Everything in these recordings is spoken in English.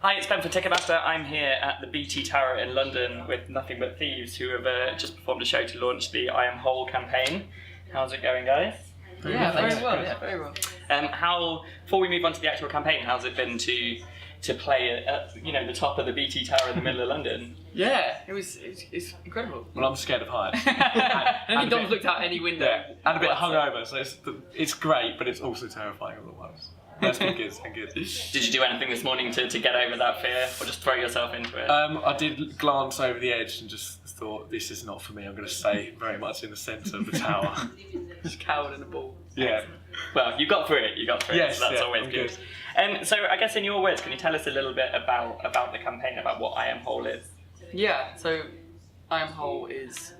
Hi, it's Ben from Ticketmaster. I'm here at the BT Tower in London with Nothing But Thieves, who have just performed a show to launch the I Am Whole campaign. How's it going, guys? Very well. Before we move on to the actual campaign, how's it been to play at the top of the BT Tower in the middle of London? Yeah, it's incredible. Well, I'm scared of heights. I think Dom's looked out any window. Yeah, and a bit hungover, so it's great, but it's also terrifying all at once. That's been good. Did you do anything this morning to get over that fear, or just throw yourself into it? I did glance over the edge and just thought, this is not for me. I'm going to stay very much in the centre of the tower. Just cowered in a ball. Yeah. Well, you got through it. Yes, so that's yeah, always I'm good. So I guess in your words, can you tell us a little bit about the campaign, about what I Am Whole is? Yeah. So I Am Whole is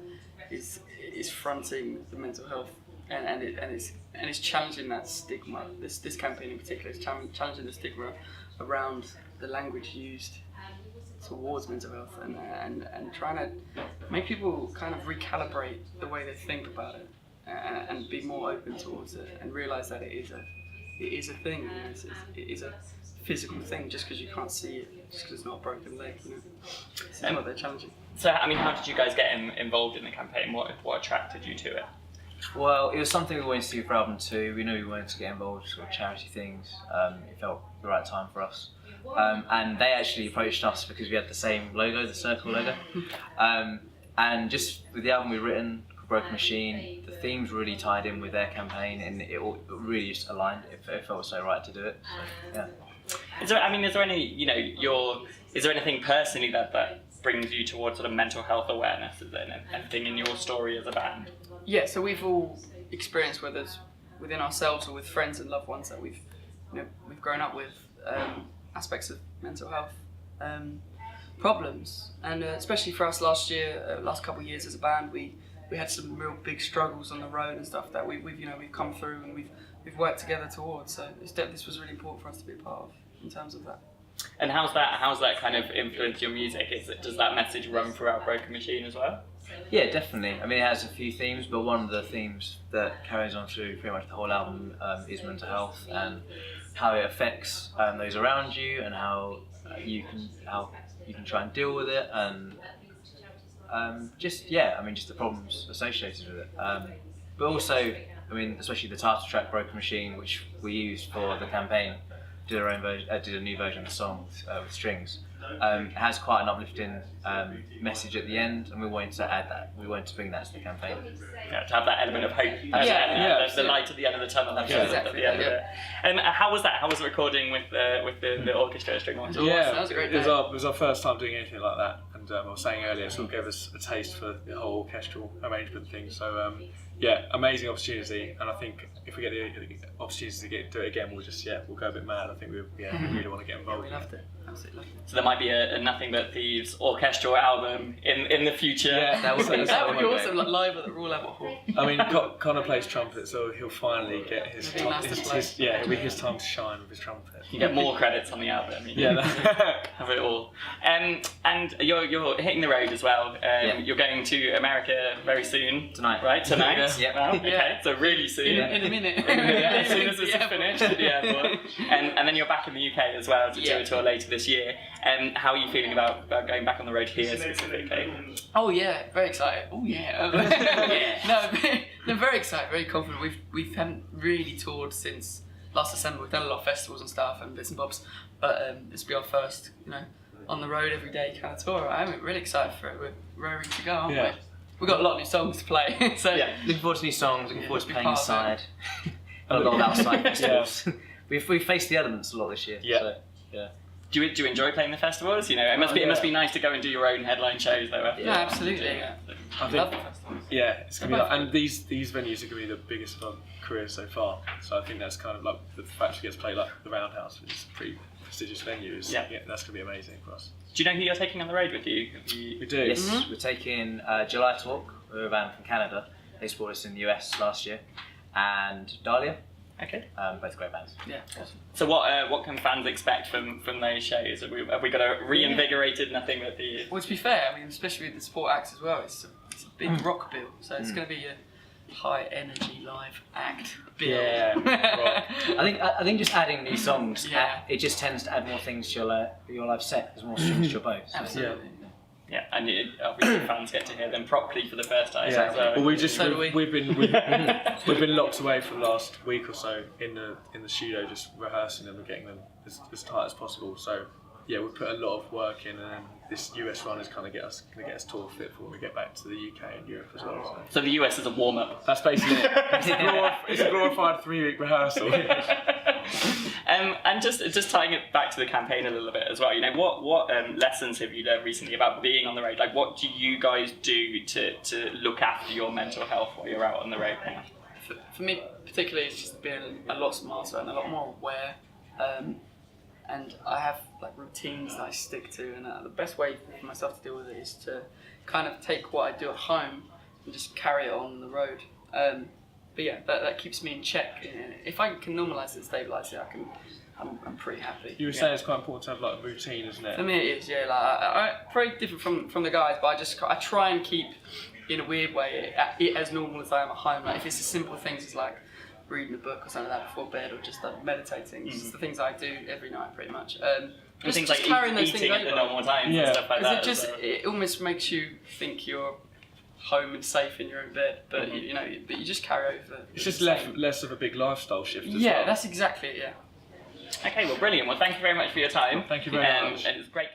fronting the mental health and it's challenging that stigma. This campaign in particular is challenging the stigma around the language used towards mental health and trying to make people kind of recalibrate the way they think about it and be more open towards it and realise that it is a thing. It is a physical thing just because you can't see it, just because it's not a broken leg. It's not that challenging. So I mean, how did you guys get involved in the campaign? What attracted you to it? Well, it was something we wanted to do for Album 2. We knew we wanted to get involved in sort of charity things. It felt the right time for us. And they actually approached us because we had the same logo, the circle logo. And just with the album we'd written, Broken Machine, the themes really tied in with their campaign and it really just aligned. It felt so right to do it. So, yeah. Is there anything personally that brings you towards sort of mental health awareness? Is there anything in your story as a band? Yeah, so we've all experienced, whether it's within ourselves or with friends and loved ones that we've grown up with, aspects of mental health problems, and especially for us last couple of years as a band, we had some real big struggles on the road and stuff that we've come through and we've worked together towards. So this was really important for us to be a part of in terms of that. And how's that kind of influenced your music? Does that message run throughout Broken Machine as well? Yeah, definitely. I mean, it has a few themes, but one of the themes that carries on through pretty much the whole album is mental health and how it affects those around you and how you can try and deal with it and just the problems associated with it. But also, I mean, especially the title track "Broken Machine," which we used for the campaign, did a new version of the song with strings. It has quite an uplifting message at the end, and we wanted to add that. We wanted to bring that to the campaign. Yeah, to have that element of hope. The light at the end of the tunnel. At the end of it. And how was that? How was recording with the orchestra string orchestra? Yeah, that was a great it was our first time doing anything like that, and I was saying earlier, it sort of gave us a taste for the whole orchestral arrangement thing. So amazing opportunity, and I think if we get the opportunity to do it again, we'll go a bit mad. I think we really want to get involved. We loved it. Absolutely loved it. So there might be a Nothing But Thieves orchestral album in the future. Yeah, that would be awesome, like live at the Royal Albert Hall. I mean, Connor plays trumpet, so he'll finally get it'll be his time to shine with his trumpet. You get more credits on the album. Have it all. And you're hitting the road as well. You're going to America very soon. Tonight. Right? Tonight? Yeah. Wow, okay, so really soon. In a minute. As soon as this is finished at the airport. And then you're back in the UK as well to do a tour later this year. How are you feeling about going back on the road here specifically? Oh yeah, very excited. Oh yeah. No, very excited, very confident. We haven't really toured since last December. We've done a lot of festivals and stuff and bits and bobs, but this will be our first, on the road every day kind of tour. I'm really excited for it. We're ready to go, aren't we? We've got a lot of new songs to play. So looking forward to new songs. Looking forward to playing inside. A lot of outside festivals. We've faced the elements a lot this year. Yeah. So, yeah. Do you enjoy playing the festivals? It must be nice to go and do your own headline shows though. Yeah, absolutely. I love the festivals. Yeah, it's gonna be and these venues are gonna be the biggest of our careers so far. So I think that's kind of like the fact we get to play like the Roundhouse, which is a pretty prestigious venue. That's gonna be amazing for us. Do you know who you're taking on the road with you? We do. Yes, we're taking July Talk. We're a band from Canada. They supported us in the US last year, and Dahlia. Okay. Both great bands. Yeah, awesome. So what can fans expect from those shows? Have we got a reinvigorated Nothing But Thieves? Well, to be fair, I mean, especially with the support acts as well, it's a big rock bill, so it's going to be high energy live act. Bill. Yeah, right. I think just adding new songs, Yeah. it just tends to add more things to your live set. There's more strings to your bow. So. Absolutely. Yeah, and obviously fans get to hear them properly for the first time. Yeah. So, Well, So do we. we've been locked away for the last week or so in the studio, just rehearsing them and getting them as tight as possible. So yeah, we put a lot of work in, and then this US run is kind of going to get us tour fit for when we get back to the UK and Europe as well. So. So the US is a warm up. That's basically it. It's a glorified 3-week rehearsal. And just tying it back to the campaign a little bit as well. You know, what lessons have you learned recently about being on the road? Like, what do you guys do to look after your mental health while you're out on the road? For me particularly, it's just been a lot smarter and a lot more aware. And I have like routines that I stick to, and the best way for myself to deal with it is to kind of take what I do at home and just carry it on the road. But yeah, that keeps me in check. If I can normalise it, stabilise it, I'm pretty happy. You were saying it's quite important to have like a routine, isn't it? For me, it is. Yeah, like I very different from the guys, but I try and keep, in a weird way, it as normal as I am at home. Like if it's as simple things as like reading a book or something like that before bed, or just like meditating. It's the things I do every night, pretty much. And things like carrying those eating things at the over. normal times Yeah. and stuff like that. Because it almost makes you think you're home and safe in your own bed, but but you just carry over. It's just the same. less of a big lifestyle shift as well. Yeah, that's exactly it. Yeah. Okay, well, brilliant. Well, thank you very much for your time. Thank you very much. And it's great.